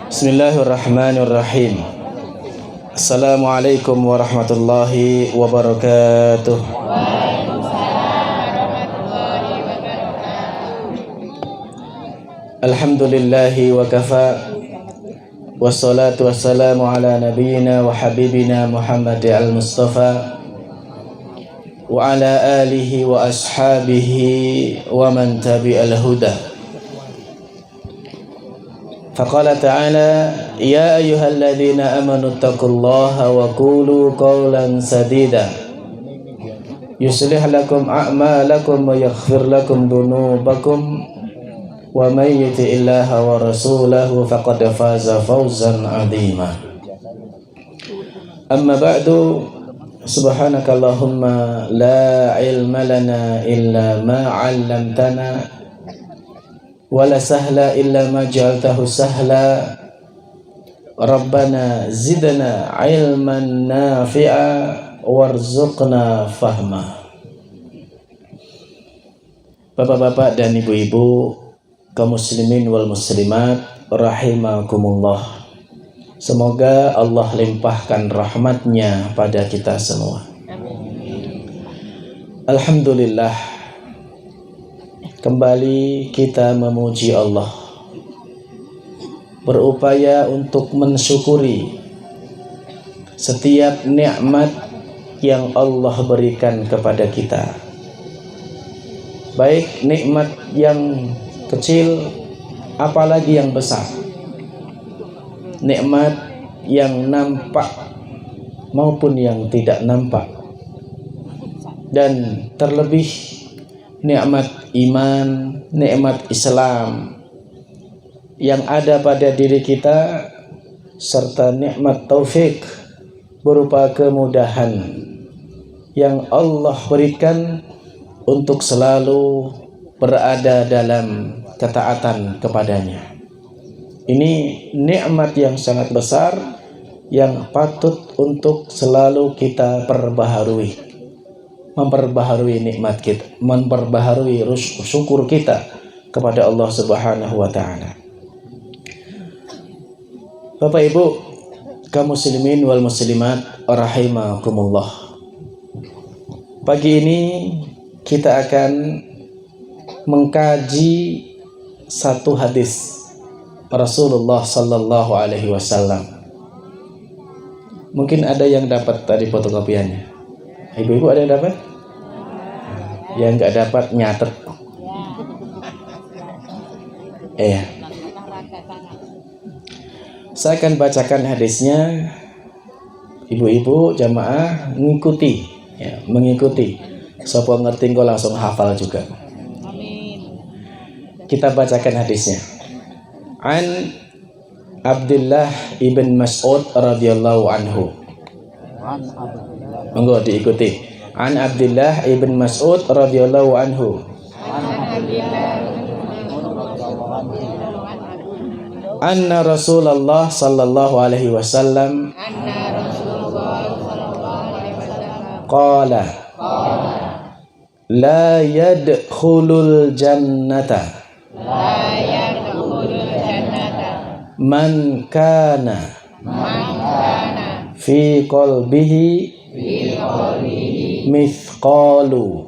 Bismillahirrahmanirrahim. Assalamualaikum warahmatullahi wabarakatuh. Alhamdulillahi wa kafa. Wassalatu wassalamu ala nabiyyina wa habibina Muhammad al-Mustafa wa ala alihi wa ashabihi wa man tabi'al huda. Faqala ta'ala ya ayyuhalladzina amanu taqullaha wa qulu qawlan sadida yuslih lakum a'malakum wa yaghfir lakum dhunubakum wa may yuti'illaha wa rasulahu faqad faza fawzan 'azima. Amma ba'du. Subhanakallahumma la ilma lana illa ma 'allamtana wa la sahla illa ma ja'altahu sahla. Rabbana zidna ilman nafi'a warzuqna fahma. Bapak-bapak dan ibu-ibu, kaum muslimin wal muslimat rahimakumullah. Semoga Allah limpahkan rahmatnya pada kita semua. Alhamdulillah, kembali kita memuji Allah, berupaya untuk mensyukuri setiap nikmat yang Allah berikan kepada kita, baik nikmat yang kecil apalagi yang besar, nikmat yang nampak maupun yang tidak nampak, dan terlebih nikmat iman, nikmat Islam yang ada pada diri kita, serta nikmat taufik berupa kemudahan yang Allah berikan untuk selalu berada dalam ketaatan kepadanya. Ini nikmat yang sangat besar yang patut untuk selalu kita memperbaharui nikmat kita, memperbaharui syukur kita kepada Allah Subhanahu wa taala. Bapak Ibu, kaum muslimin wal muslimat rahimakumullah. Pagi ini kita akan mengkaji satu hadis Rasulullah sallallahu alaihi wasallam. Mungkin ada yang dapat tadi fotokopiannya. Ibu-ibu ada yang dapat? Yang nggak dapat nyatet. Saya akan bacakan hadisnya. Ibu-ibu jamaah mengikuti, mengikuti. Sapa ngerti kok langsung hafal juga. Kita bacakan hadisnya. An Abdullah ibn Mas'ud radhiyallahu anhu. Monggo diikuti. An Abdullah ibn Mas'ud radhiyallahu anhu. Anna Rasulullah sallallahu alaihi wasallam qala la yadkhulul jannata man kana fi qalbihi mithqalu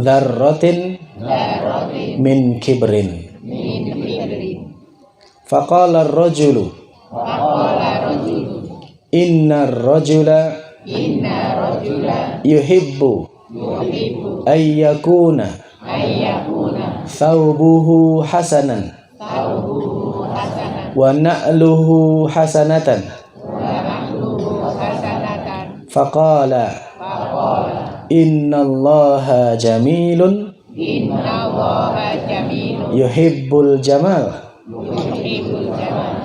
dzarratin min kibrin. Faqala ar-rajulu inna ar-rajula yuhibbu ayyakuna thawbuhu hasanan wa na'luhu hasanatan. Faqala innallaha jamilun yuhibbul jamal.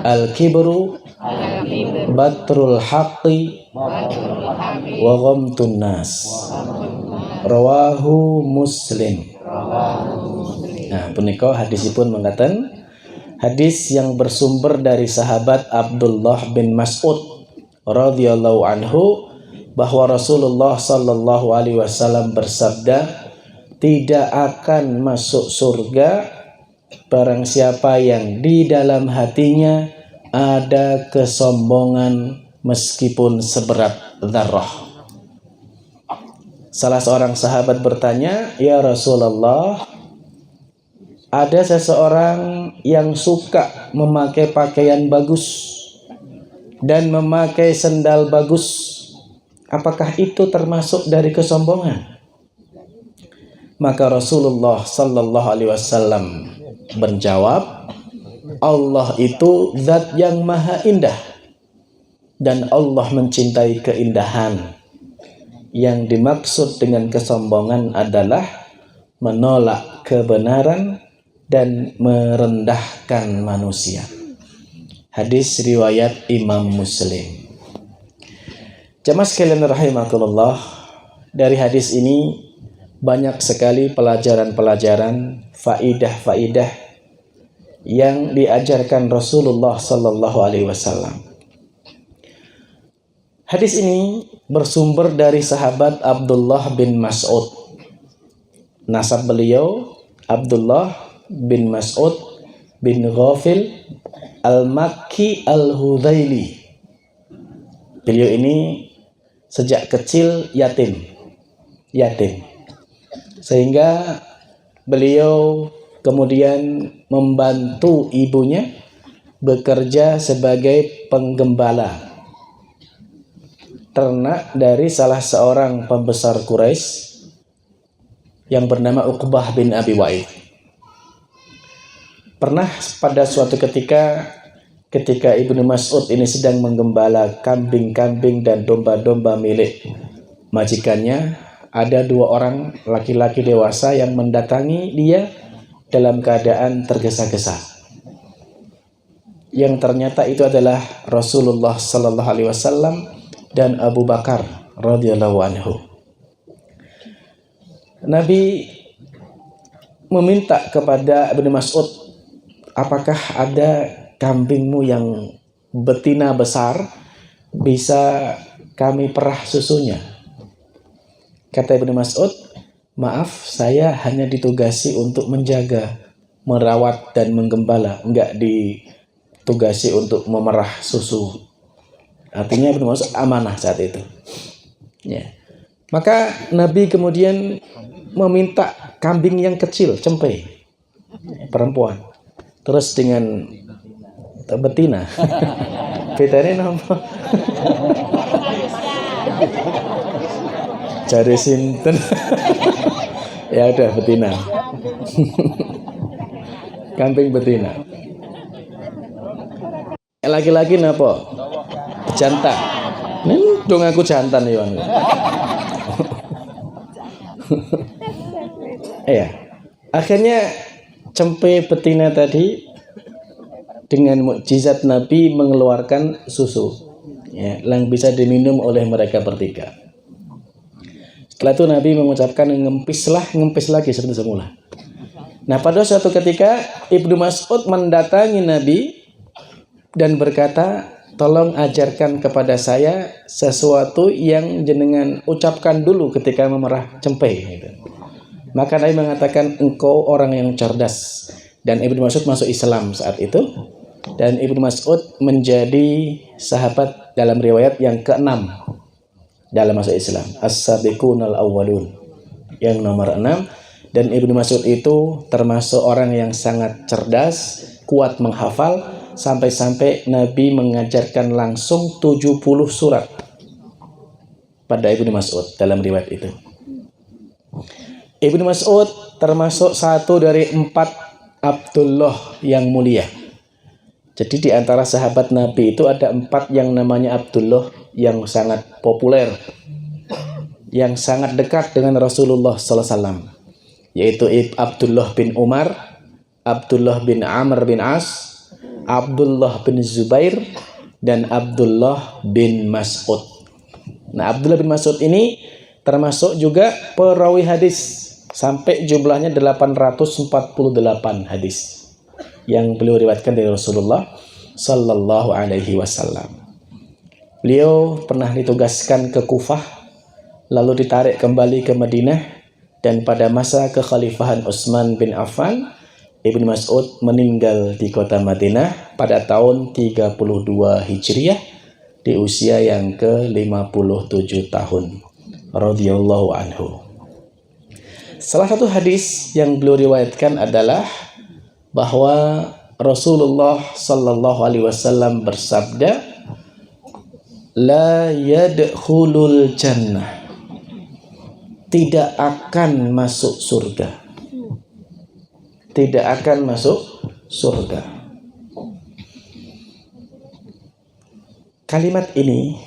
Al-kibru batrul haqqi wa ghamtun nas. Rawahu Muslim. Nah, punika hadisipun mengatakan hadis yang bersumber dari sahabat Abdullah bin Mas'ud radhiyallahu anhu bahwa Rasulullah sallallahu alaihi wasallam bersabda, tidak akan masuk surga barang siapa yang di dalam hatinya ada kesombongan meskipun seberat dzarrah. Salah seorang sahabat bertanya, "Ya Rasulullah, ada seseorang yang suka memakai pakaian bagus dan memakai sendal bagus. Apakah itu termasuk dari kesombongan?" Maka Rasulullah sallallahu alaihi wasallam menjawab, Allah itu zat yang maha indah dan Allah mencintai keindahan. Yang dimaksud dengan kesombongan adalah menolak kebenaran dan merendahkan manusia. Hadis riwayat Imam Muslim. Jamaah sekalian rahimakumullah, dari hadis ini banyak sekali pelajaran-pelajaran, faidah-faidah yang diajarkan Rasulullah sallallahu alaihi wasallam. Hadis ini bersumber dari sahabat Abdullah bin Mas'ud. Nasab beliau Abdullah bin Mas'ud bin Ghafil Al-Makki Al-Hudzaili. Beliau ini sejak kecil yatim. Sehingga beliau kemudian membantu ibunya bekerja sebagai penggembala ternak dari salah seorang pembesar Quraisy yang bernama Uqbah bin Abi Wa'id. Pernah pada suatu ketika Ibnu Mas'ud ini sedang menggembala kambing-kambing dan domba-domba milik majikannya, ada dua orang laki-laki dewasa yang mendatangi dia dalam keadaan tergesa-gesa. Yang ternyata itu adalah Rasulullah sallallahu alaihi wasallam dan Abu Bakar radhiyallahu anhu. Nabi meminta kepada Ibnu Mas'ud, apakah ada kambingmu yang betina besar, bisa kami perah susunya? Kata Ibnu Mas'ud, maaf, saya hanya ditugasi untuk menjaga, merawat dan menggembala, enggak ditugasi untuk memerah susu. Artinya Ibnu Mas'ud amanah saat itu. Ya. Maka Nabi kemudian meminta kambing yang kecil, cempe, perempuan. Terus dengan betina. Betane napa? Cari sinten. Ya udah betina. Kambing betina. Laki-laki napa? Jantan. Dong aku jantan ya. Iya. Akhirnya cempe betina tadi dengan mukjizat Nabi mengeluarkan susu, ya, yang bisa diminum oleh mereka bertiga. Setelah itu Nabi mengucapkan ngempis lagi seperti semula. Nah, pada suatu ketika Ibnu Mas'ud mendatangi Nabi dan berkata, tolong ajarkan kepada saya sesuatu yang jenengan ucapkan dulu ketika memerah cempe. Gitu. Maka Nabi mengatakan, engkau orang yang cerdas. Dan Ibnu Mas'ud masuk Islam saat itu. Dan Ibnu Mas'ud menjadi sahabat dalam riwayat yang ke-6 dalam masuk Islam. As-sabiqunal awwalun. Yang nomor 6. Dan Ibnu Mas'ud itu termasuk orang yang sangat cerdas, kuat menghafal, sampai-sampai Nabi mengajarkan langsung 70 surat pada Ibnu Mas'ud dalam riwayat itu. Ibnu Mas'ud termasuk satu dari 4 Abdullah yang mulia. Jadi di antara sahabat Nabi itu ada 4 yang namanya Abdullah yang sangat populer, yang sangat dekat dengan Rasulullah SAW, yaitu Abdullah bin Umar, Abdullah bin Amr bin As, Abdullah bin Zubair, dan Abdullah bin Mas'ud. Nah, Abdullah bin Mas'ud ini termasuk juga perawi hadis, sampai jumlahnya 848 hadis yang beliau riwayatkan dari Rasulullah sallallahu alaihi wasallam. Beliau pernah ditugaskan ke Kufah, lalu ditarik kembali ke Madinah, dan pada masa kekhalifahan Utsman bin Affan Ibnu Mas'ud meninggal di kota Madinah pada tahun 32 Hijriah di usia yang ke-57 tahun radhiyallahu anhu. Salah satu hadis yang beliau riwayatkan adalah bahwa Rasulullah sallallahu alaihi wasallam bersabda, la yadkhulul jannah, tidak akan masuk surga. Tidak akan masuk surga. Kalimat ini,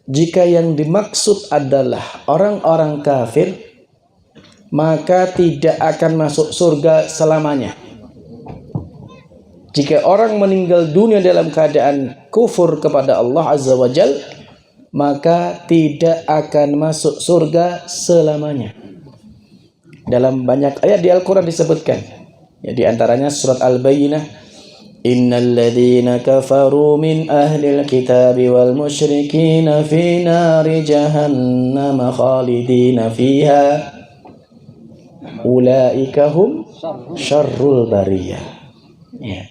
jika yang dimaksud adalah orang-orang kafir, maka tidak akan masuk surga selamanya. Jika orang meninggal dunia dalam keadaan kufur kepada Allah Azza wa Jal, maka tidak akan masuk surga selamanya. Dalam banyak ayat di Al-Quran disebutkan, ya, di antaranya surat Al-Bayyinah, innal ladzina kafaru min ahlil kitabi wal musyrikina fi nari jahannam khalidina fiha ulaika hum syarrul bariyah. Ya.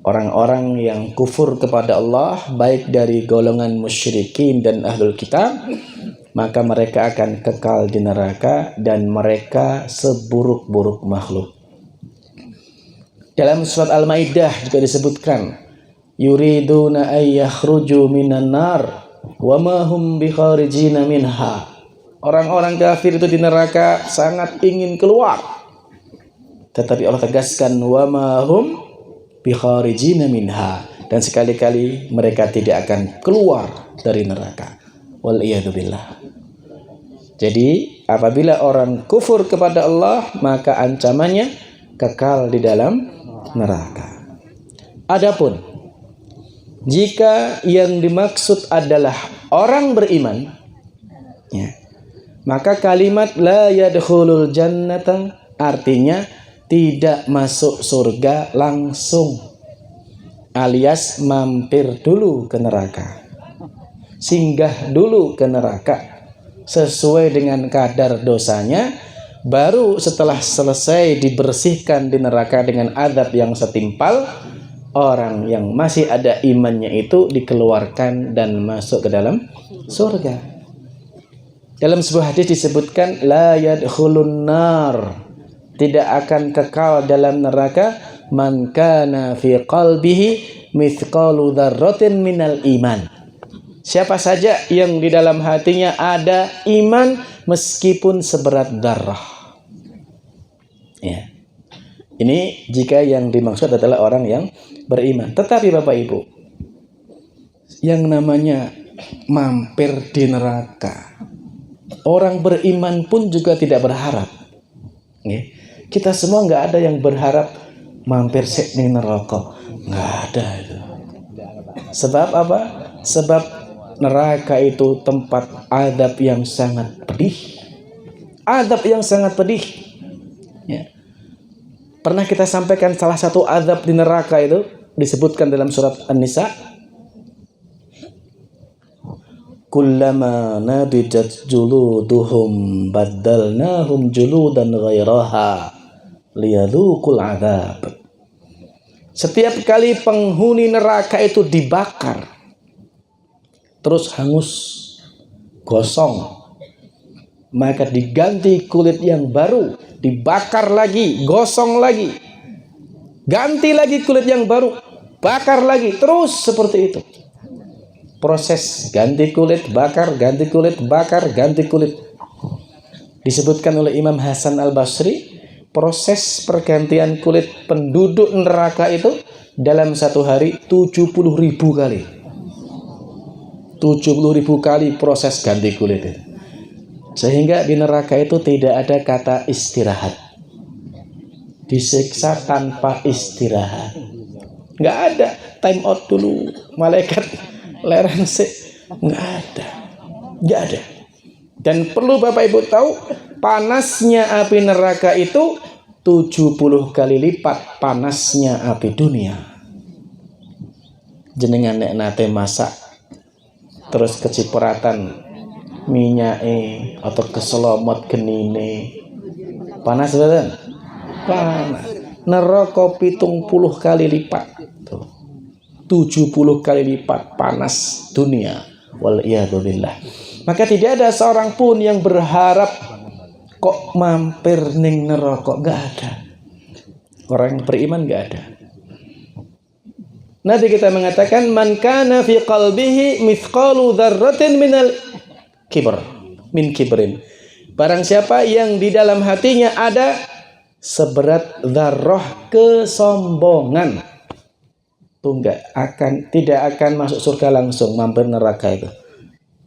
Orang-orang yang kufur kepada Allah, baik dari golongan musyrikin dan ahlul kitab, maka mereka akan kekal di neraka dan mereka seburuk-buruk makhluk. Dalam surat Al-Maidah juga disebutkan, yuriduna ay yakhruju minan nar wa ma hum bikharijina minha. Orang-orang kafir itu di neraka sangat ingin keluar, tetapi Allah tegaskan wa ma hum bikharijina minha, dan sekali-kali mereka tidak akan keluar dari neraka. Wal iyadu billah. Jadi apabila orang kufur kepada Allah, maka ancamannya kekal di dalam neraka. Adapun jika yang dimaksud adalah orang beriman, ya, maka kalimat la yadkhulul jannata artinya tidak masuk surga langsung, alias mampir dulu ke neraka, singgah dulu ke neraka sesuai dengan kadar dosanya. Baru setelah selesai dibersihkan di neraka dengan azab yang setimpal, orang yang masih ada imannya itu dikeluarkan dan masuk ke dalam surga. Dalam sebuah hadis disebutkan la yadkhulun nar, tidak akan kekal dalam neraka, man kana fi qalbihi mithqalu dzarratin minal iman. Siapa saja yang di dalam hatinya ada iman meskipun seberat darah. Ya. Ini jika yang dimaksud adalah orang yang beriman. Tetapi Bapak Ibu, yang namanya mampir di neraka, orang beriman pun juga tidak berharap. Ya. Kita semua nggak ada yang berharap mampir di neraka. Nggak ada itu. Sebab apa? Sebab neraka itu tempat azab yang sangat pedih. Azab yang sangat pedih. Ya. Pernah kita sampaikan salah satu azab di neraka itu disebutkan dalam surat An-Nisa. Kullama nadijat juluduhum baddalnahum juludan ghairaha liyadzuqul azab. Setiap kali penghuni neraka itu dibakar, terus hangus, gosong, maka diganti kulit yang baru, dibakar lagi, gosong lagi, ganti lagi kulit yang baru, bakar lagi, terus seperti itu. Proses ganti kulit, bakar, ganti kulit, bakar, ganti kulit. Disebutkan oleh Imam Hasan Al-Basri, proses pergantian kulit penduduk neraka itu dalam satu hari 70.000 kali. 70.000 kali proses ganti kulit itu. Sehingga di neraka itu tidak ada kata istirahat. Disiksa tanpa istirahat. Nggak ada time out dulu, malaikat leren sih, nggak ada. Dan perlu Bapak Ibu tahu, panasnya api neraka itu 70 kali lipat panasnya api dunia. Jenengan nek nate masak terus kecipratan minyak atau keselomot genine, panas betul? Panas. neraka 70 kali lipat. Tuh. 70 kali lipat panas dunia. Waliyadzubillah. Maka tidak ada seorang pun yang berharap kok mampir ning neraka, enggak ada. Orang yang beriman enggak ada. Nabi kita mengatakan man kana fi qalbihi mithqalu dzarratin minal min kibrin. Barang siapa yang di dalam hatinya ada seberat dzarrah kesombongan, itu tidak akan masuk surga langsung, mampir neraka itu.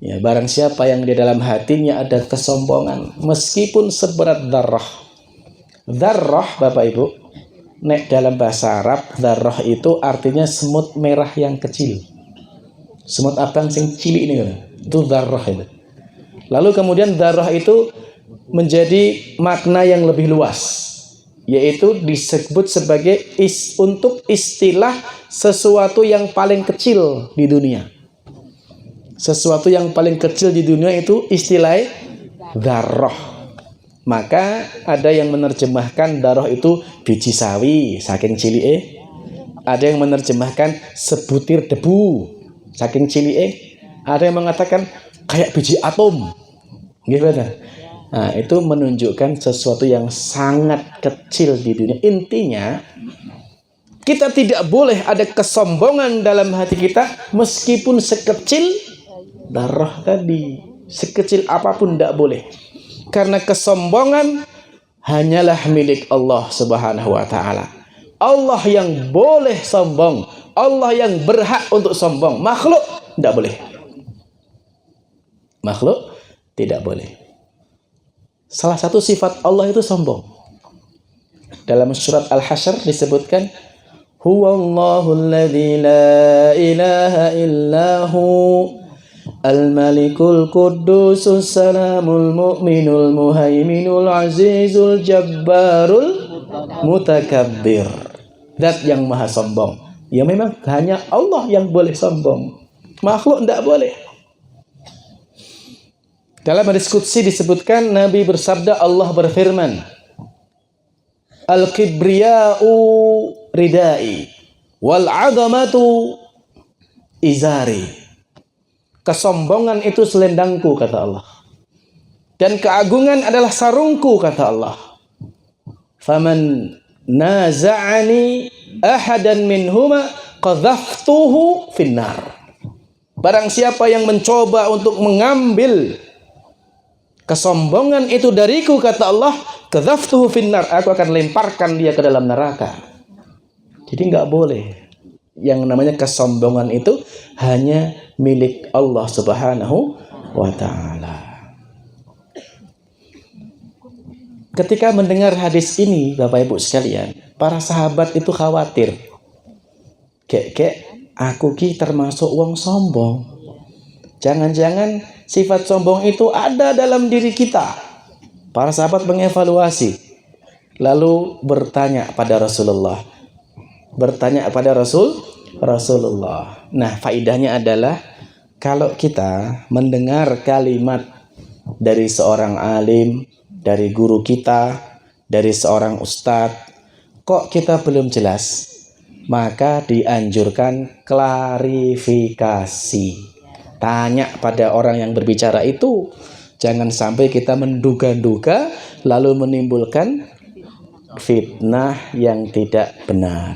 Ya, barang siapa yang di dalam hatinya ada kesombongan meskipun seberat dzarrah. Dzarrah Bapak Ibu, nek dalam bahasa Arab dzarrah itu artinya semut merah yang kecil. Semut abang sing cilik ini kan. Itu dzarrah itu. Lalu kemudian dzarrah itu menjadi makna yang lebih luas, yaitu disebut sebagai untuk istilah sesuatu yang paling kecil di dunia. Sesuatu yang paling kecil di dunia itu istilah dzarrah. Maka ada yang menerjemahkan dzarrah itu biji sawi saking cilike. Ada yang menerjemahkan sebutir debu saking cilike. Ada yang mengatakan kayak biji atom. Gimana? Nah, itu menunjukkan sesuatu yang sangat kecil di dunia. Intinya, kita tidak boleh ada kesombongan dalam hati kita meskipun sekecil darah tadi. Sekecil apapun tidak boleh. Karena kesombongan hanyalah milik Allah Subhanahu wa ta'ala. Allah yang boleh sombong. Allah yang berhak untuk sombong. Makhluk tidak boleh. Makhluk tidak boleh. Salah satu sifat Allah itu sombong. Dalam surat Al-Hasyr disebutkan, Huwallahul ladzi la ilaha illahu al-malikul quddusus salamul mu'minul muhaiminul azizul jabbarul mutakabbir. Zat yang maha sombong. Ya memang hanya Allah yang boleh sombong. Makhluk tidak boleh. Dalam hadis qudsi disebutkan Nabi bersabda, Allah berfirman, Al-kibriya'u ridai wal 'azamatu izari. Kesombongan itu selendangku, kata Allah. Dan keagungan adalah sarungku, kata Allah. Faman naza'ani ahadan minhuma qadhaftuhu finnar. Barang siapa yang mencoba untuk mengambil kesombongan itu dariku, kata Allah, qadhaftuhu finnar, aku akan lemparkan dia ke dalam neraka. Jadi enggak boleh. Yang namanya kesombongan itu hanya milik Allah Subhanahu wa ta'ala. Ketika mendengar hadis ini, Bapak Ibu sekalian, para sahabat itu khawatir. Kek aku ki termasuk wong sombong. Jangan-jangan sifat sombong itu ada dalam diri kita. Para sahabat mengevaluasi. Lalu bertanya pada Rasulullah. Rasulullah. Nah, faidahnya adalah kalau kita mendengar kalimat dari seorang alim, dari guru kita, dari seorang ustadz, kok kita belum jelas, maka dianjurkan klarifikasi. Tanya pada orang yang berbicara itu. Jangan sampai kita menduga-duga lalu menimbulkan fitnah yang tidak benar.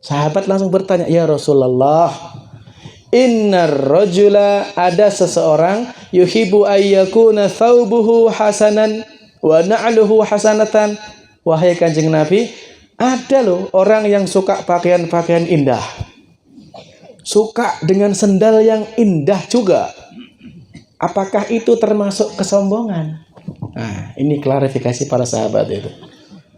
Sahabat langsung bertanya, ya Rasulullah, innar rajula, ada seseorang yuhibbu ayyakuna thawbuhu hasanan wa na'luhu hasanatan. Wahai Kanjeng Nabi, ada loh orang yang suka pakaian-pakaian indah, suka dengan sendal yang indah juga. Apakah itu termasuk kesombongan? Nah, ini klarifikasi para sahabat itu.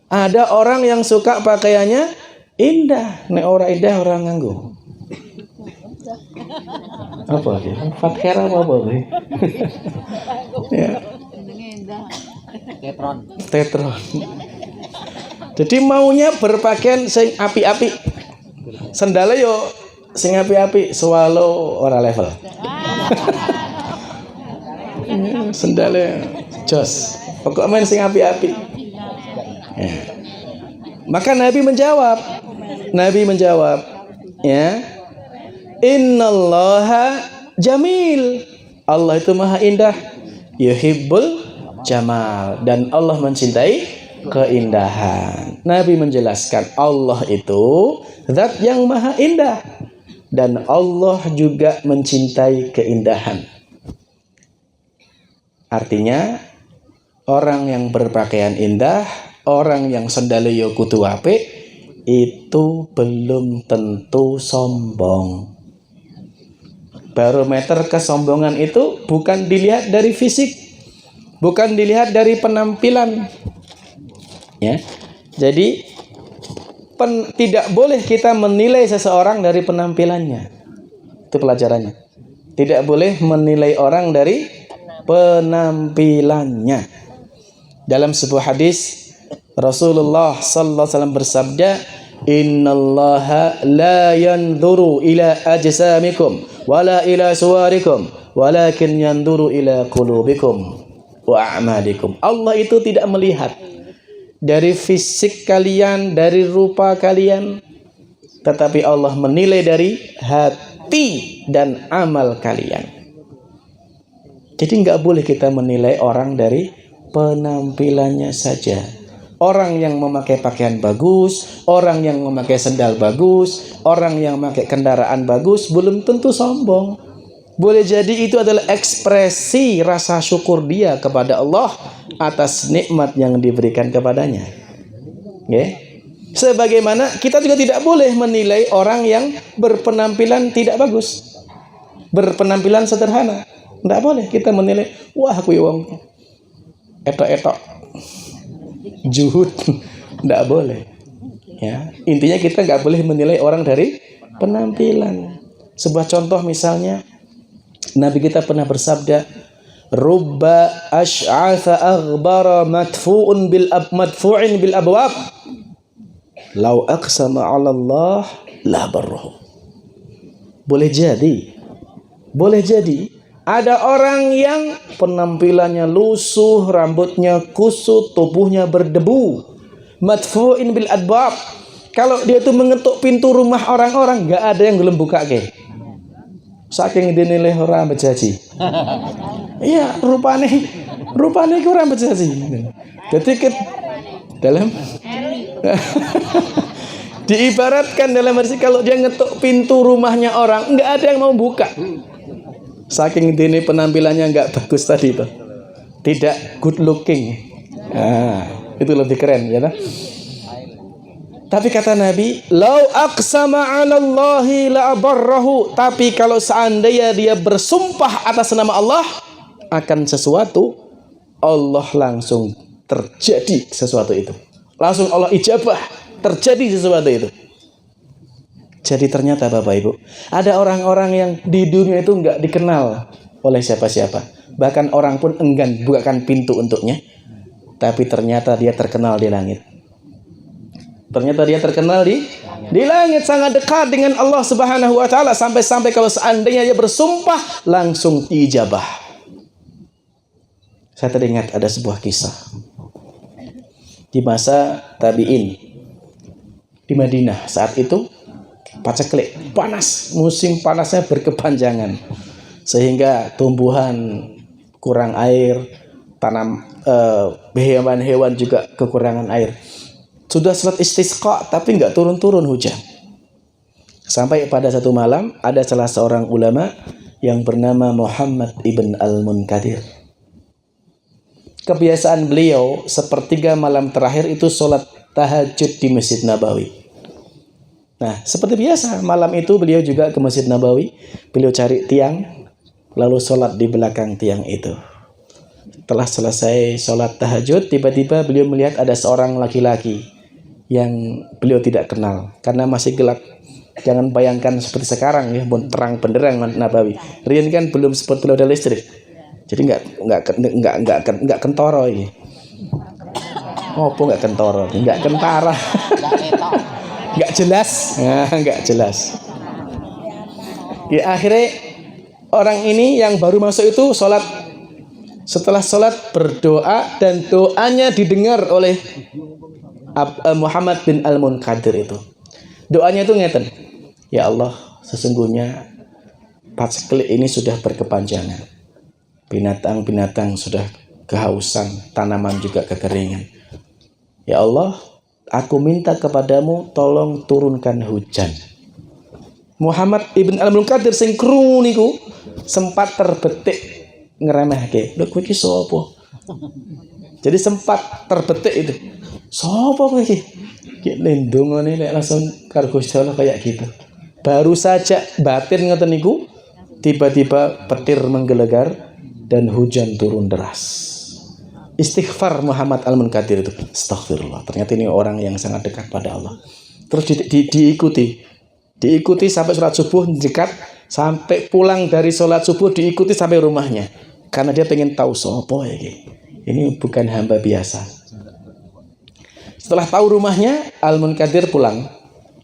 Ada orang yang suka pakaiannya indah, nek ora indah orang nganggo. Apa lagi? Fathera apa lagi? Ya. Tetron. Jadi maunya berpakaian sing api-api. Sendalnya yo sing api-api, swallow ora level. Sendalnya jos. Pokok main sing api-api. Ya. Maka Nabi menjawab, ya, innallaha jamil. Allah itu maha indah. Yuhibbul jamal. Dan Allah mencintai keindahan. Nabi menjelaskan Allah itu zat yang maha indah. Dan Allah juga mencintai keindahan. Artinya, orang yang berpakaian indah, orang yang sendalnya kudu apik, itu belum tentu sombong. Barometer kesombongan itu bukan dilihat dari fisik, bukan dilihat dari penampilan. Ya. Jadi tidak boleh kita menilai seseorang dari penampilannya. Itu pelajarannya. Tidak boleh menilai orang dari penampilannya. Dalam sebuah hadis Rasulullah sallallahu alaihi wasallam bersabda, innallaha la yanzuru ila ajsamikum wala ila suwarikum walakin yanzuru ila qulubikum wa a'malikum. Allah itu tidak melihat dari fisik kalian, dari rupa kalian, tetapi Allah menilai dari hati dan amal kalian. Jadi nggak boleh kita menilai orang dari penampilannya saja. Orang yang memakai pakaian bagus, orang yang memakai sendal bagus, orang yang memakai kendaraan bagus, belum tentu sombong. Boleh jadi itu adalah ekspresi rasa syukur dia kepada Allah atas nikmat yang diberikan kepadanya. Okay? Sebagaimana kita juga tidak boleh menilai orang yang berpenampilan tidak bagus, berpenampilan sederhana. Tidak boleh kita menilai, wah aku wong etok-etok, juhud. Tidak boleh. Ya, intinya kita nggak boleh menilai orang dari penampilan. Sebuah contoh misalnya, Nabi kita pernah bersabda, rubba ash'atha aghbara madfu'in bil abwab, lau aqsama 'ala Allah la barruhu. Boleh jadi ada orang yang penampilannya lusuh, rambutnya kusut, tubuhnya berdebu. Madfu'in bil adbab. Kalau dia tuh mengetuk pintu rumah orang-orang, nggak ada yang gelem buka ke. Saking dinilai orang bejaji. Iya, rupane ku orang bejaji. Jadi dalam diibaratkan dalam arti kalau dia ngetuk pintu rumahnya orang, nggak ada yang mau buka. Saking dini penampilannya nggak bagus tadi itu, tidak good looking. Nah, itu lebih keren ya. Tapi kata Nabi, lau aqsama 'ala Allahi la abarrahu. Tapi kalau seandainya dia bersumpah atas nama Allah akan sesuatu, Allah langsung terjadi sesuatu itu. Langsung Allah ijabah, terjadi sesuatu itu. Jadi ternyata Bapak Ibu, ada orang-orang yang di dunia itu nggak dikenal oleh siapa-siapa. Bahkan orang pun enggan bukakan pintu untuknya. Tapi ternyata dia terkenal di langit. Ternyata dia terkenal di langit, sangat dekat dengan Allah Subhanahu wa taala, sampai-sampai kalau seandainya dia bersumpah langsung diijabah. Saya teringat ada sebuah kisah di masa tabi'in di Madinah saat itu. Paceklik, panas, musim panasnya berkepanjangan sehingga tumbuhan kurang air, hewan-hewan juga kekurangan air. Sudah salat istisqa tapi nggak turun-turun hujan. Sampai pada satu malam ada salah seorang ulama yang bernama Muhammad ibn al-Munkadir. Kebiasaan beliau sepertiga malam terakhir itu sholat tahajud di Masjid Nabawi. Nah, seperti biasa, malam itu beliau juga ke Masjid Nabawi. Beliau cari tiang, lalu sholat di belakang tiang itu. Setelah selesai sholat tahajud, tiba-tiba beliau melihat ada seorang laki-laki yang beliau tidak kenal, karena masih gelap. Jangan bayangkan seperti sekarang ya, terang benderang Nabawi. Rian kan belum seperti ada listrik, jadi nggak kentoro ini. Apa nggak kentoro? Nggak kentara. Nggak jelas, nggak jelas. Ya, akhirnya orang ini yang baru masuk itu sholat. Setelah sholat berdoa dan doanya didengar oleh Muhammad bin Al-Munkadir itu. Doanya itu ngeten. Ya Allah, sesungguhnya paceklik ini sudah berkepanjangan. Binatang-binatang sudah kehausan, tanaman juga kekeringan. Ya Allah, aku minta kepadamu tolong turunkan hujan. Muhammad ibn Al-Munkadir sing krungu niku sempat terbetik ngeremehke. Lho kowe iki sapa? Jadi sempat terbetik itu. Sapa kowe iki? Ki lendongone nek langsung karo Gusti Allah kayak gitu. Baru saja batin ngoten niku tiba-tiba petir menggelegar dan hujan turun deras. Istighfar Muhammad Al-Munkadir itu. Astagfirullah. Ternyata ini orang yang sangat dekat pada Allah. Terus diikuti sampai sholat subuh dekat, sampai pulang dari sholat subuh diikuti sampai rumahnya. Karena dia pengen tahu sopo ya. Ini bukan hamba biasa. Setelah tahu rumahnya, Al-Munkadir pulang.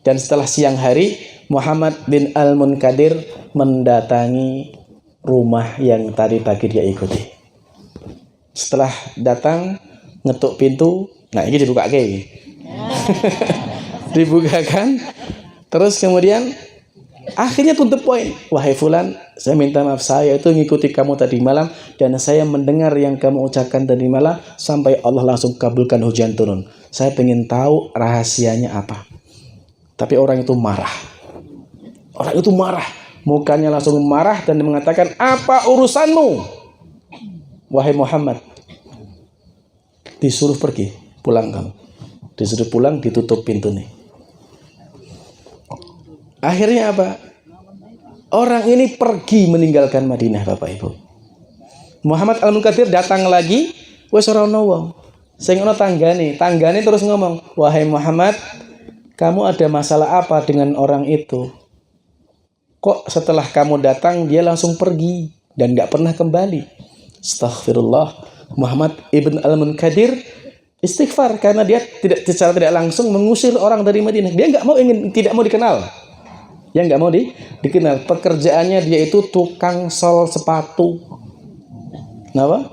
Dan setelah siang hari, Muhammad bin Al-Munkadir mendatangi rumah yang tadi pagi dia ikuti. Setelah datang, ngetuk pintu. Nah ini dibuka kayak dibukakan. Terus kemudian akhirnya to the point. Wahai fulan, saya minta maaf, saya itu ngikuti kamu tadi malam dan saya mendengar yang kamu ucapkan tadi malam sampai Allah langsung kabulkan hujan turun. Saya pengen tahu rahasianya apa. Tapi orang itu marah. Orang itu marah. Mukanya langsung marah dan mengatakan, apa urusanmu? Wahai Muhammad, disuruh pergi, pulang kamu. Disuruh pulang, ditutup pintu nih. Akhirnya apa? Orang ini pergi meninggalkan Madinah, Bapak Ibu. Muhammad Al-Munkadir datang lagi, wes ora ono wong. Sing ono tanggane terus ngomong, "Wahai Muhammad, kamu ada masalah apa dengan orang itu? Kok setelah kamu datang dia langsung pergi dan gak pernah kembali?" Astaghfirullah. Muhammad ibn Al-Munkadir istighfar karena dia secara tidak langsung mengusir orang dari Madinah. Dia tidak mau dikenal. Yang nggak mau dikenal. Pekerjaannya dia itu tukang sol sepatu. Kenapa?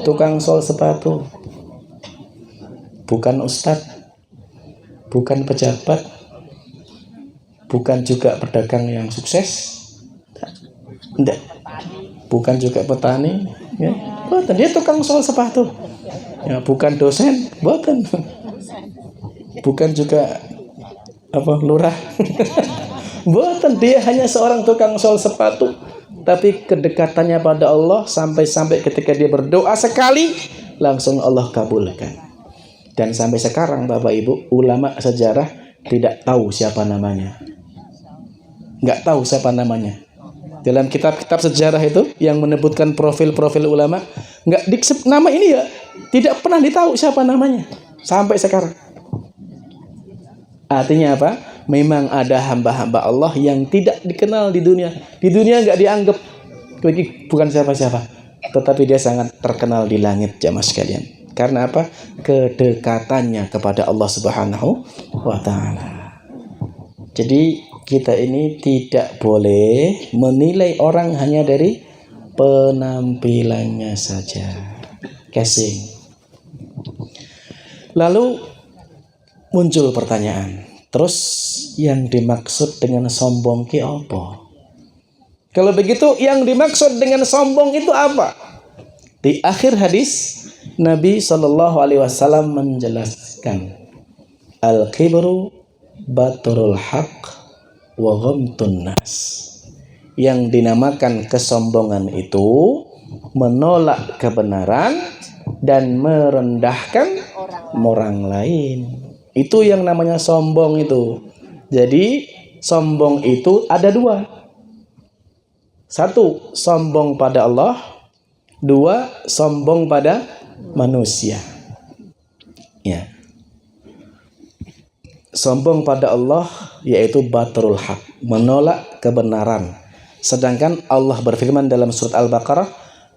Tukang sol sepatu. Bukan ustadz, bukan pejabat, bukan juga pedagang yang sukses. Tidak. Bukan juga petani. Ya. Dia tukang sol sepatu. Ya, bukan dosen, bukan. Bukan juga lurah. Bukan, dia hanya seorang tukang sol sepatu. Tapi kedekatannya pada Allah sampai ketika dia berdoa sekali langsung Allah kabulkan. Dan sampai sekarang Bapak Ibu, ulama sejarah tidak tahu siapa namanya. Nggak tahu siapa namanya. Dalam kitab-kitab sejarah itu yang menyebutkan profil-profil ulama, nama ini ya tidak pernah ditahu siapa namanya sampai sekarang. Artinya apa? Memang ada hamba-hamba Allah yang tidak dikenal di dunia. Di dunia nggak dianggap bukan siapa-siapa, tetapi dia sangat terkenal di langit, jamaah sekalian. Karena apa? Kedekatannya kepada Allah Subhanahu wa Ta'ala. Jadi kita ini tidak boleh menilai orang hanya dari penampilannya saja. Casing. Lalu muncul pertanyaan. Terus yang dimaksud dengan sombong ki apa? Kalau begitu yang dimaksud dengan sombong itu apa? Di akhir hadis Nabi SAW menjelaskan, al-kibru baturul haq wa ghamtun nas. Yang dinamakan kesombongan itu menolak kebenaran dan merendahkan orang lain. Itu yang namanya sombong itu. Jadi sombong itu ada dua. Satu, sombong pada Allah. Dua, sombong pada manusia. Ya. Sombong pada Allah yaitu batrul haq, menolak kebenaran. Sedangkan Allah berfirman dalam surat Al-Baqarah,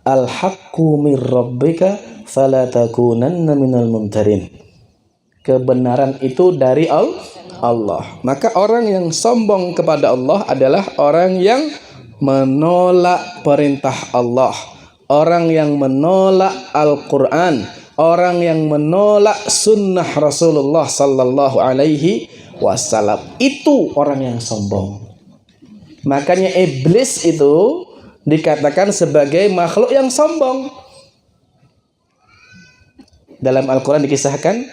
al-haqqu mir rabbika fala takunanna minal mumtarin. Kebenaran itu dari Allah. Maka orang yang sombong kepada Allah adalah orang yang menolak perintah Allah, orang yang menolak Al-Quran, orang yang menolak sunnah Rasulullah sallallahu alaihi wasallam. Itu orang yang sombong. Makanya iblis itu dikatakan sebagai makhluk yang sombong. Dalam Al-Quran dikisahkan,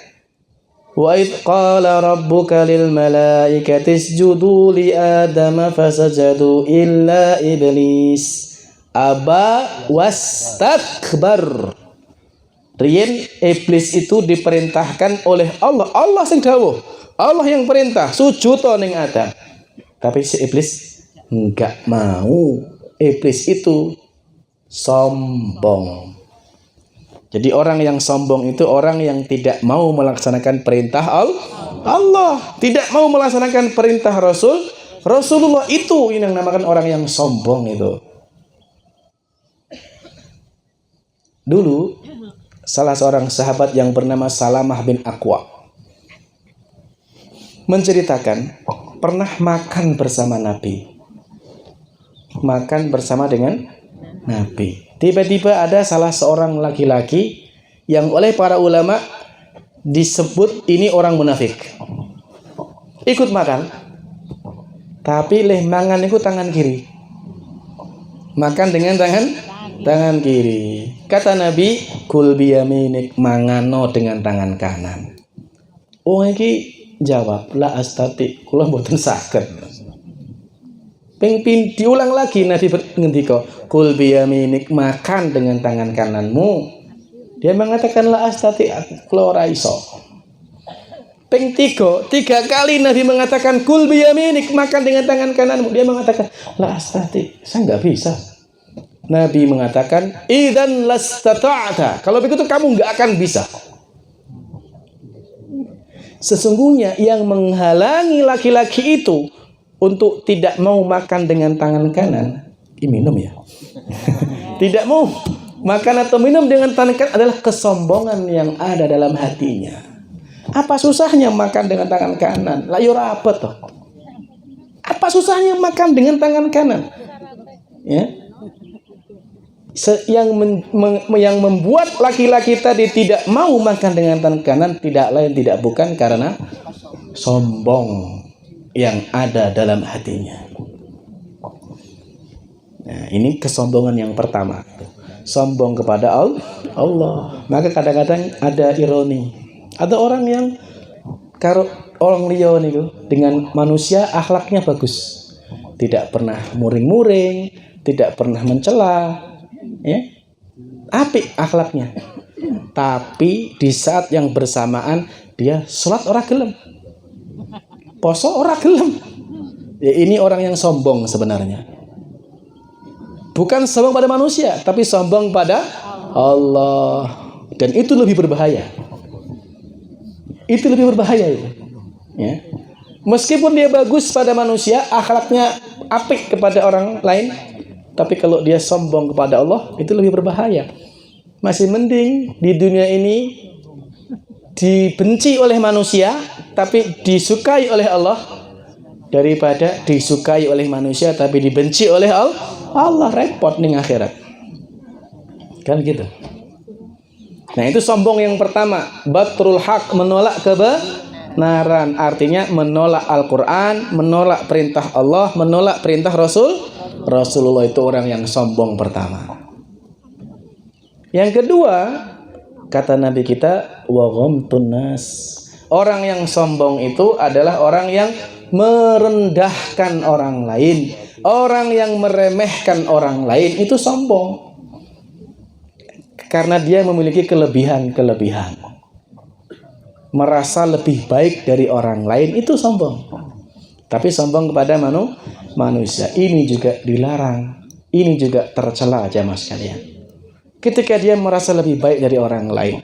wa idh qala rabbuka lil malaikati isjudu li adama fasajadu illa iblis aba wastakbar. Rien iblis itu diperintahkan oleh Allah. Allah sing dawuh, Allah yang perintah sujud ning Adam. Tapi si iblis enggak mau. Iblis itu sombong. Jadi orang yang sombong itu orang yang tidak mau melaksanakan perintah Allah, tidak mau melaksanakan perintah Rasulullah. Itu yang dinamakan orang yang sombong itu. Dulu salah seorang sahabat yang bernama Salamah bin Aqwa menceritakan pernah makan bersama Nabi. Makan bersama dengan Nabi. Tiba-tiba ada salah seorang laki-laki yang oleh para ulama disebut ini orang munafik. Ikut makan, tapi leh mangan itu tangan kiri. Makan dengan tangan kiri. Kata Nabi, kul biyaminik, mangano dengan tangan kanan. Oh iki jawab, la astati, kula mboten saged. Ping diulang lagi Nabi ngendika, kul biyaminik, makan dengan tangan kananmu. Dia mengatakan la astati, kula ora iso. Ping tiga kali Nabi mengatakan kul biyaminik, makan dengan tangan kananmu. Dia mengatakan la astati, saya enggak bisa. Nabi mengatakan idzan lastata'ta, kalau begitu kamu enggak akan bisa. Sesungguhnya yang menghalangi laki-laki itu untuk tidak mau makan dengan tangan kanan, minum ya. Tidak mau makan atau minum dengan tangan kanan adalah kesombongan yang ada dalam hatinya. Apa susahnya makan dengan tangan kanan? Lah yo apa toh? Apa susahnya makan dengan tangan kanan? Ya. Yang membuat laki-laki tadi tidak mau makan dengan tangan kanan tidak lain tidak bukan karena sombong yang ada dalam hatinya. Nah, ini kesombongan yang pertama. Sombong kepada Allah. Maka kadang-kadang ada ironi. Ada orang yang karo orang liya niku dengan manusia akhlaknya bagus. Tidak pernah muring-muring, tidak pernah mencela, ya. Apik akhlaknya. Tapi di saat yang bersamaan dia salat ora gelem. Poso ora gelem. Ya, ini orang yang sombong sebenarnya. Bukan sombong pada manusia, tapi sombong pada Allah. Dan itu lebih berbahaya. Itu lebih berbahaya itu. Ya. Meskipun dia bagus pada manusia, akhlaknya apik kepada orang lain, tapi kalau dia sombong kepada Allah, itu lebih berbahaya. Masih mending di dunia ini dibenci oleh manusia tapi disukai oleh Allah daripada disukai oleh manusia tapi dibenci oleh Allah. Repot nih akhirat. Kan gitu. Nah, itu sombong yang pertama, batrul haq, menolak kebenaran, artinya menolak Al-Qur'an, menolak perintah Allah, menolak perintah Rasulullah. Itu orang yang sombong pertama. Yang kedua, kata Nabi kita, wa ghamtun nas. Orang yang sombong itu adalah orang yang merendahkan orang lain. Orang yang meremehkan orang lain itu sombong. Karena dia memiliki kelebihan-kelebihan. Merasa lebih baik dari orang lain itu sombong. Tapi sombong kepada manusia ini juga dilarang. Ini juga tercela jamaah sekalian. Ketika dia merasa lebih baik dari orang lain.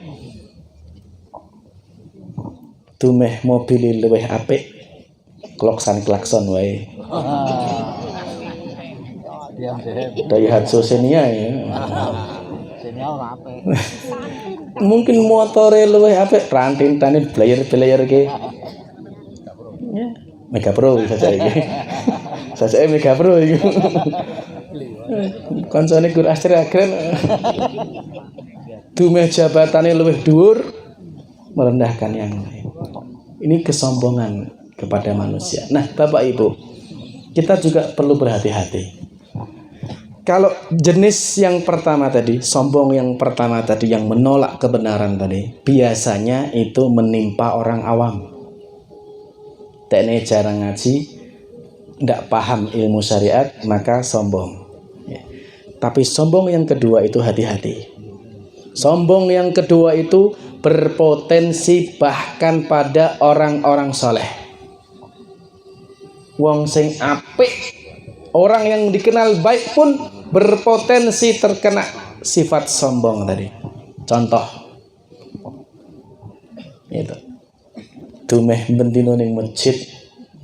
Tumeh mobil luweh apik, klakson wae. Daihatsu Xenia ya. Mungkin motore luweh apik, ranting-ranting player ke. Ya, Mega Pro saja iki. Saja Mega Pro iki. Konsone Gur Astri keren. dumeh jabatannya lebih dhuwur merendahkan yang lain. Ini kesombongan kepada manusia. Nah, Bapak Ibu, kita juga perlu berhati-hati. Kalau jenis yang pertama tadi, sombong yang pertama tadi, yang menolak kebenaran tadi, biasanya itu menimpa orang awam. Teknik jarang ngaji, tidak paham ilmu syariat, maka sombong. Ya. Tapi sombong yang kedua itu hati-hati. Sombong yang kedua itu berpotensi bahkan pada orang-orang soleh. Wong sing apik, orang yang dikenal baik pun berpotensi terkena sifat sombong tadi. Contoh, itu dumeh bendino ning masjid,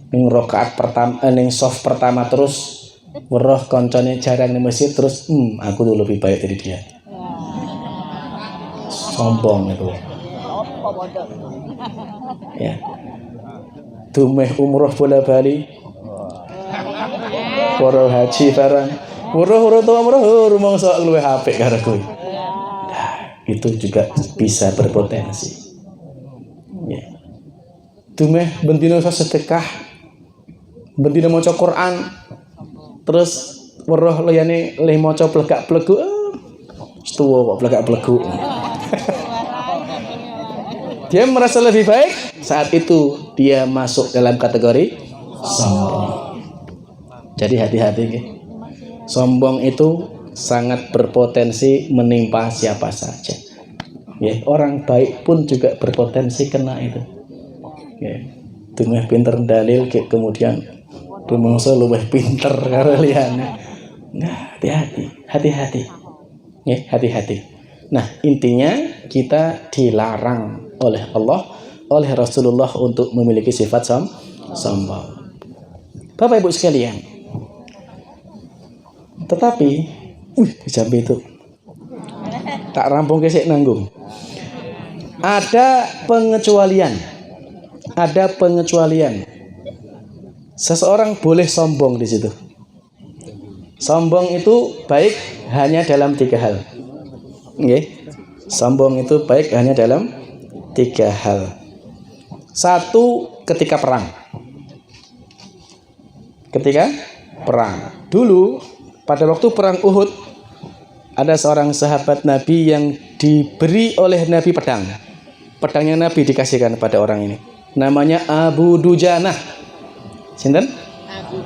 ning rakaat pertama, ning soft pertama terus weruh koncone jarang ning masjid terus, aku tuh lebih baik dari dia. Sombong itu. Ya. Dumeh umroh bola bali, para haji barang, weruh tua umroh rumangsa luwih apik karo kowe. Nah, itu juga bisa berpotensi. Ya. Dumeh bendino sedekah, bendino maca Quran, terus weruh liyane leh maca plegak-plegu, tuwa kok plegak-plegu. Dia merasa lebih baik, saat itu dia masuk dalam kategori sombong. Jadi hati-hati. Sombong itu sangat berpotensi menimpa siapa saja. Ya, orang baik pun juga berpotensi kena itu. Ya, dumeh pinter dalil kemudian rumangsa luwih pinter karo liyane. Nah, hati-hati. Ya, hati-hati. Nah, intinya kita dilarang oleh Allah, oleh Rasulullah untuk memiliki sifat sombong. Bapak Ibu sekalian, tetapi jam itu tak rampung kesek nanggung. Ada pengecualian. Seseorang boleh sombong di situ. Sombong itu baik hanya dalam 3 hal. Okay. Sombong itu baik hanya dalam 3 hal. 1, ketika perang. Dulu pada waktu perang Uhud, ada seorang sahabat Nabi yang diberi oleh Nabi pedang. Pedangnya Nabi dikasihkan pada orang ini. Namanya Abu Dujanah. Sinten?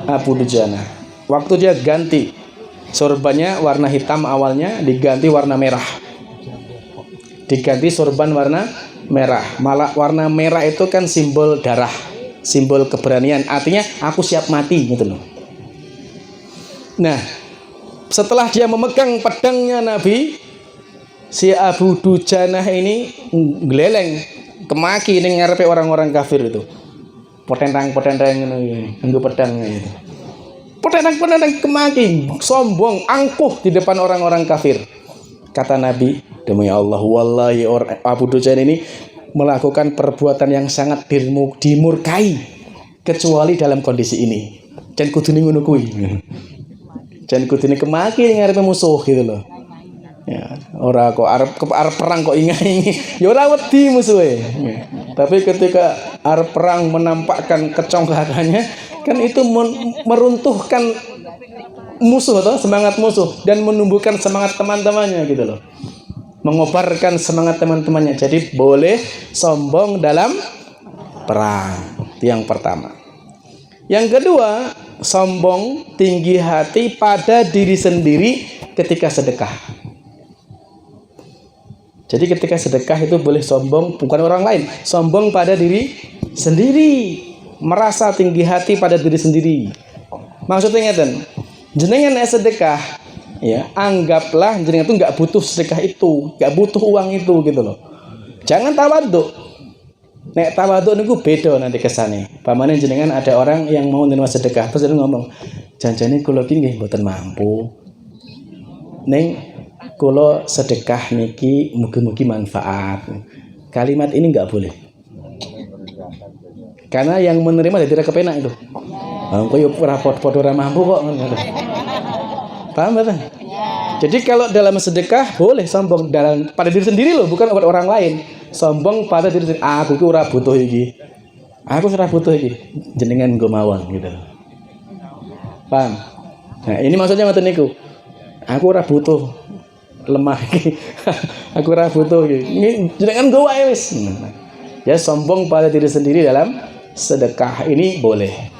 Abu Dujanah. Waktu dia ganti sorbannya warna hitam awalnya diganti warna merah. Diganti sorban warna merah. Malah warna merah itu kan simbol darah, simbol keberanian. Artinya aku siap mati gitu loh. Nah, setelah dia memegang pedangnya Nabi, si Abu Dujanah ini geleleng kemaki ning ngarepe orang-orang kafir itu. Potentang ngono iki, nggo pedangnya itu. Potentang kemaki, sombong, angkuh di depan orang-orang kafir. Kata Nabi, demi Allah, wallahi Abu Dujanah ini melakukan perbuatan yang sangat dimurkai kecuali dalam kondisi ini. Jan kudune ngono kuwi. Jan kudune kemaki ngarepe musuh gitu loh. Ya, ora kok arep perang kok ingai-ingi. Ya ora wedi musuhe. Tapi ketika arep perang menampakkan kecongkakannya, kan itu meruntuhkan musuh atau semangat musuh dan menumbuhkan semangat teman-temannya gitu loh. Mengobarkan semangat teman-temannya. Jadi boleh sombong dalam perang. Itu yang pertama. Yang kedua, sombong tinggi hati pada diri sendiri ketika sedekah. Jadi ketika sedekah itu boleh sombong bukan orang lain, sombong pada diri sendiri, merasa tinggi hati pada diri sendiri. Maksudnya ngeten, jenengan sedekah, ya anggaplah jenengan itu nggak butuh sedekah itu, nggak butuh uang itu gitu loh. Jangan tawaduk. Nek tawaduk niku beda nanti kesane. Pamane jenengan ada orang yang mau nerima sedekah, terus jenengan ngomong, janjane kula iki nggih mboten mampu. Ning kula sedekah niki mugi-mugi manfaat. Kalimat ini enggak boleh. Karena yang menerima tidak kepenak itu. Engko yo ora padha ora mampu kok. Paham betul? Jadi kalau dalam sedekah boleh sombong pada diri sendiri loh, bukan buat orang lain. Sombong pada diri sendiri. Aku ki ora butuh iki. Aku ora butuh iki. Jenengan nggo mawon gitu. Paham? Nah, ini maksudnya ngoten niku. Aku ora butuh lemah iki. Aku ora butuh iki. Ini jenengan nggo wae wis. Ya, sombong pada diri sendiri dalam sedekah ini boleh.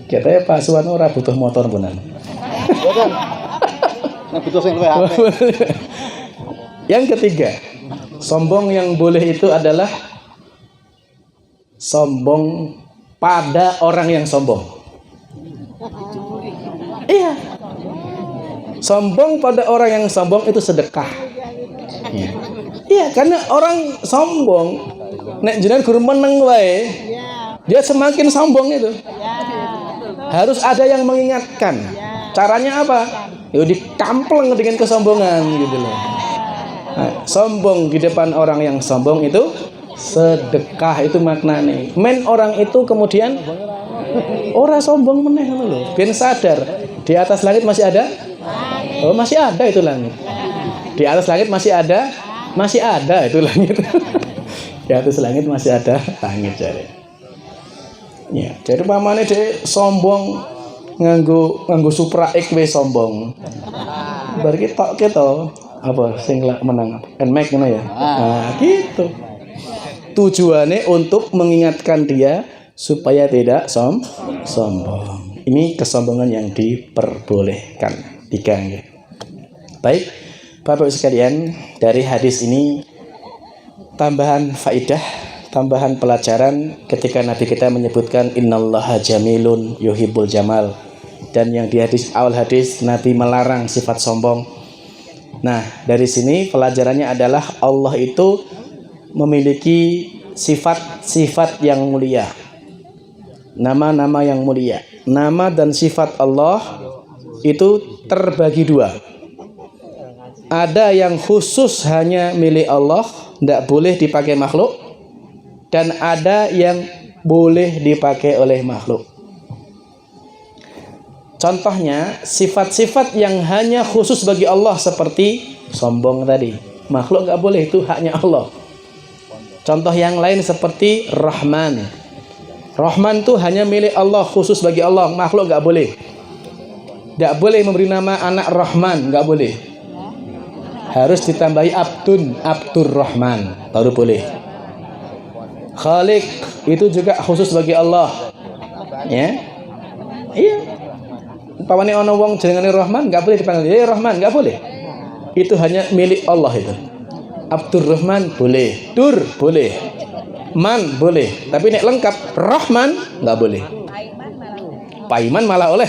Katanya Pak Suwarno ora butuh motor punan. Nah, butuh sing luwih apik. Yang ketiga, sombong yang boleh itu adalah sombong pada orang yang sombong. Iya. Sombong pada orang yang sombong itu sedekah. Iya, karena orang sombong nek jenengan guru meneng wae, dia semakin sombong itu. Harus ada yang mengingatkan. Caranya apa? Ya dikampleng dengan kesombongan gitu loh. Nah, sombong di depan orang yang sombong itu sedekah, itu maknanya. Men orang itu kemudian ora sombong meneh ngono lho. Ben sadar di atas langit masih ada? Oh, masih ada itu langit. Di atas langit masih ada itu langit. Di atas langit masih ada langit jare. Ya, jadi pamane dhek sombong nganggo Supra X wis sombong. Bar ki tok keto apa sing menang NMAX ngono ya. Nah, gitu. Tujuannya untuk mengingatkan dia supaya tidak sombong. Ini kesombongan yang diperbolehkan. 3 ya. Baik, Bapak sekalian, dari hadis ini tambahan faidah, tambahan pelajaran ketika Nabi kita menyebutkan innallaha jamilun yuhibbul jamal, dan yang di awal hadis Nabi melarang sifat sombong. Nah, dari sini pelajarannya adalah Allah itu memiliki sifat-sifat yang mulia, nama-nama yang mulia. Nama dan sifat Allah itu terbagi 2. Ada yang khusus hanya milik Allah, tidak boleh dipakai makhluk, dan ada yang boleh dipakai oleh makhluk. Contohnya, sifat-sifat yang hanya khusus bagi Allah seperti sombong tadi, makhluk nggak boleh, itu haknya Allah. Contoh yang lain seperti Rahman. Rahman itu hanya milik Allah, khusus bagi Allah, makhluk nggak boleh. Nggak boleh memberi nama anak Rahman, nggak boleh. Harus ditambahi Abdur Rahman baru boleh. Khaliq itu juga khusus bagi Allah. Ya. Iya. Pamane ana wong jenengane Rahman enggak boleh dipanggil ya Rahman, enggak boleh. Itu hanya milik Allah itu. Abdur Rahman boleh, Dur boleh. Man boleh, tapi nek lengkap Rahman enggak boleh. Paiman malah oleh.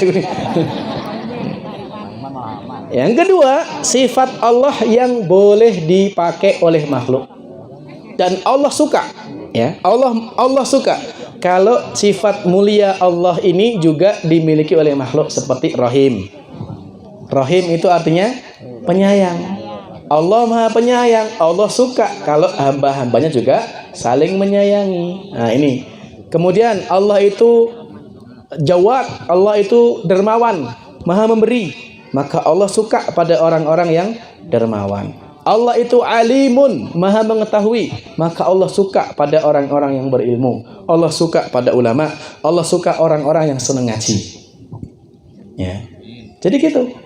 Yang kedua, sifat Allah yang boleh dipakai oleh makhluk. Dan Allah suka, ya. Allah suka kalau sifat mulia Allah ini juga dimiliki oleh makhluk seperti Rahim. Rahim itu artinya penyayang. Allah Maha Penyayang. Allah suka kalau hamba-hambanya juga saling menyayangi. Nah, ini. Kemudian Allah itu Jawad, Allah itu dermawan, Maha memberi. Maka Allah suka pada orang-orang yang dermawan. Allah itu alimun, maha mengetahui. Maka Allah suka pada orang-orang yang berilmu. Allah suka pada ulama. Allah suka orang-orang yang senang ngaji. Ya. Jadi gitu.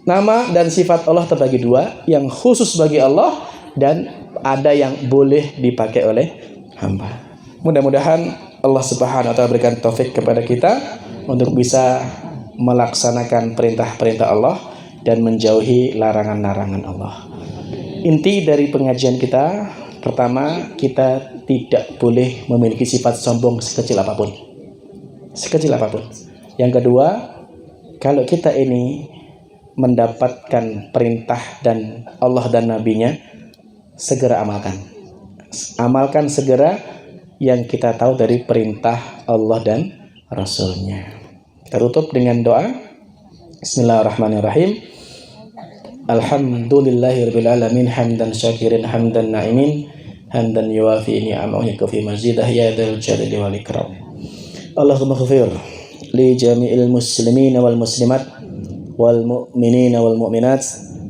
Nama dan sifat Allah terbagi 2. Yang khusus bagi Allah dan ada yang boleh dipakai oleh hamba. Mudah-mudahan Allah Subhanahu wa taala berikan taufik kepada kita untuk bisa melaksanakan perintah-perintah Allah dan menjauhi larangan-larangan Allah. Inti dari pengajian kita, pertama, kita tidak boleh memiliki sifat sombong sekecil apapun. Sekecil apapun. Yang kedua, kalau kita ini mendapatkan perintah dan Allah dan Nabi-Nya, segera amalkan. Amalkan segera yang kita tahu dari perintah Allah dan Rasul-Nya. Kita tutup dengan doa. Bismillahirrahmanirrahim. Alhamdulillahirabbil alamin hamdan syakirin hamdan na'imin hamdan yuwafi ni'amahu yakufi mazidah ya dzal jalali wal ikram. Allahumma ghfir لجميع المسلمين والمسلمات والمؤمنين والمؤمنات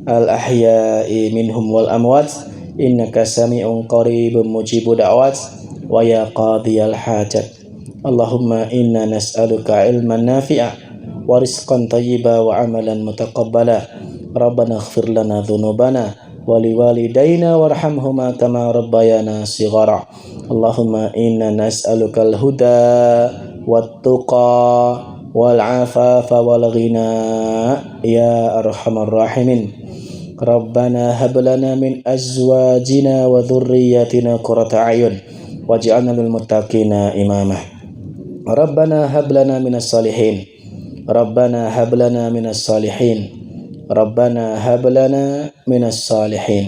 الأحياء منهم والأموات إنك سميع قريب مجيب دعوات ويا قاضي الحاجات اللهم إنا نسألك علما نافعا ورزقا طيبا وعملا متقبلا ربنا اغفر لنا ذنوبنا ولوالدينا وارحمهما كما ربيانا صغارا اللهم إنا نسألك الهدى والتقى والعفاف والغنى يا أرحم الراحمين ربنا هب لنا من أزواجنا وذرياتنا قرة أعين واجعلنا للمتقين إماما ربنا هب لنا من الصالحين ربنا هب لنا من الصالحين ربنا هب لنا من الصالحين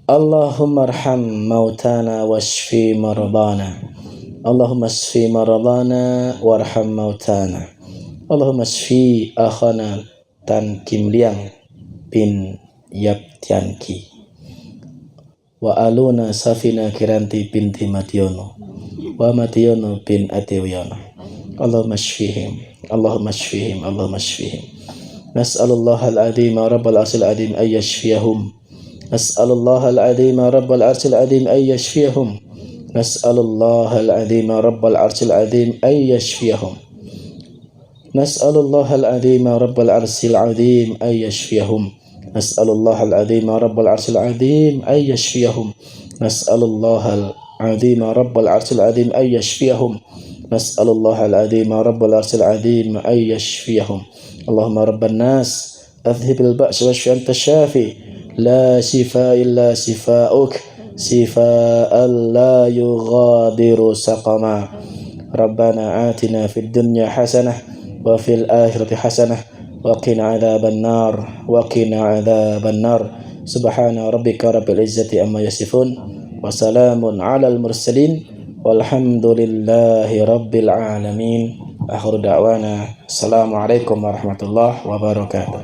اللهم ارحم موتانا واشف مرضانا اللهم اشف مرضانا وارحم موتانا اللهم اشف أخانا Tan Kim Liang bin Yap Tian Ki wa aluna Safina Kiranti binti Madiono wa Madiono bin Adiwiyana Allahumma shfihim Allahumma shfihim Allahumma shfihim nas'alullah al-azim rabbal arsil azim ay yashfiyahum nas'alullah al-azim rabbal arsil azim ay yashfiyahum nas'alullah al-azim rabbal arsil azim ay yashfiyahum nas'alullah al-azim rabbal arsil azim ay yashfiyahum نسأل الله العظيم رب العرش العظيم أن يشفيهم نسأل الله العظيم رب العرش العظيم أن يشفيهم نسأل الله العظيم رب العرش العظيم أن يشفيهم اللهم رب الناس أذهب البأس واشف أنت الشافي لا شفاء إلا شفاؤك شفاء لا يغادر سقما ربنا آتنا في الدنيا حسنة وفي الآخرة حسنة وقنا عذاب النار سبحان ربك رب العزة أما يصفون وسلام على المرسلين والحمد لله رب العالمين آخر دعوانا السلام عليكم ورحمة الله وبركاته.